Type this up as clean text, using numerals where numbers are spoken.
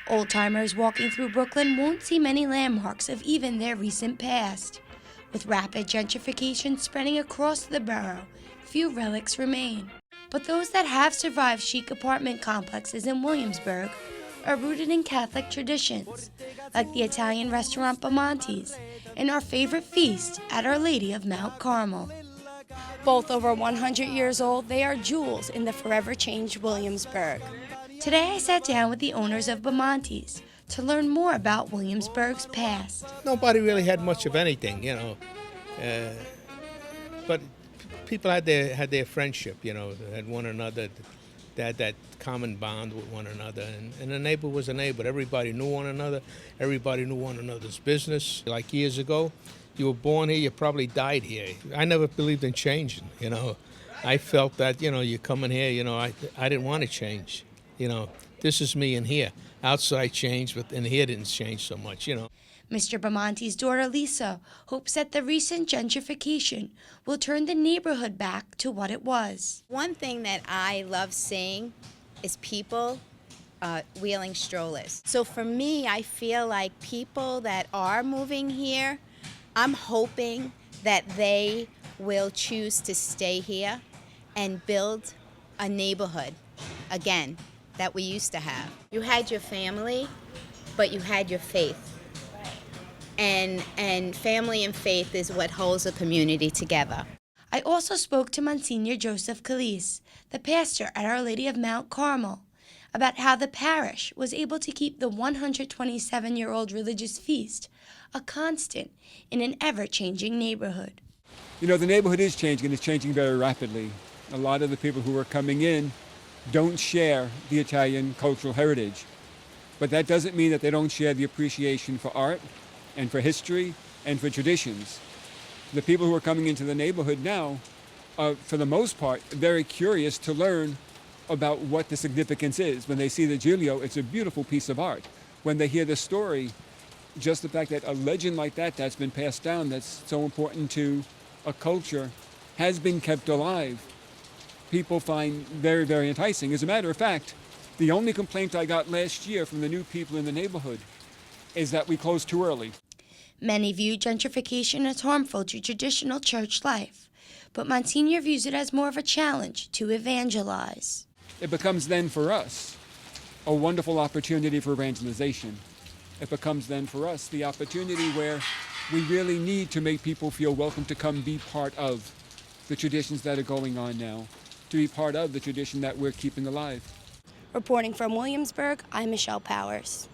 Old-timers walking through Brooklyn won't see many landmarks of even their recent past. With rapid gentrification spreading across the borough, few relics remain. But those that have survived chic apartment complexes in Williamsburg are rooted in Catholic traditions, like the Italian restaurant Bamonte's and our favorite feast at Our Lady of Mount Carmel. Both over 100 years old, they are jewels in the forever changed Williamsburg. Today I sat down with the owners of Bamonte's to learn more about Williamsburg's past. Nobody really had much of anything, but people had their friendship, they had one another. They had that common bond with one another, and a neighbor was a neighbor. Everybody knew one another. Everybody knew one another's business. Like years ago, you were born here, you probably died here. I never believed in changing, I felt that, you come in here, I didn't want to change. This is me in here. Outside changed, but in here didn't change so much, Mr. Bamonte's daughter Lisa hopes that the recent gentrification will turn the neighborhood back to what it was. One thing that I love seeing is people wheeling strollers. So for me, I feel like people that are moving here, I'm hoping that they will choose to stay here and build a neighborhood again that we used to have. You had your family, but you had your faith. And family and faith is what holds a community together. I also spoke to Monsignor Joseph Calise, the pastor at Our Lady of Mount Carmel, about how the parish was able to keep the 127-year-old religious feast a constant in an ever-changing neighborhood. The neighborhood is changing, and it's changing very rapidly. A lot of the people who are coming in don't share the Italian cultural heritage, but that doesn't mean that they don't share the appreciation for art and for history and for traditions. The people who are coming into the neighborhood now are, for the most part, very curious to learn about what the significance is. When they see the Giglio, it's a beautiful piece of art. When they hear the story, just the fact that a legend like that's been passed down, that's so important to a culture, has been kept alive, people find very, very enticing. As a matter of fact, the only complaint I got last year from the new people in the neighborhood is that we closed too early. Many view gentrification as harmful to traditional church life, but Monsignor views it as more of a challenge to evangelize. It becomes then for us a wonderful opportunity for evangelization. It becomes then for us the opportunity where we really need to make people feel welcome to come be part of the traditions that are going on now, to be part of the tradition that we're keeping alive. Reporting from Williamsburg, I'm Michelle Powers.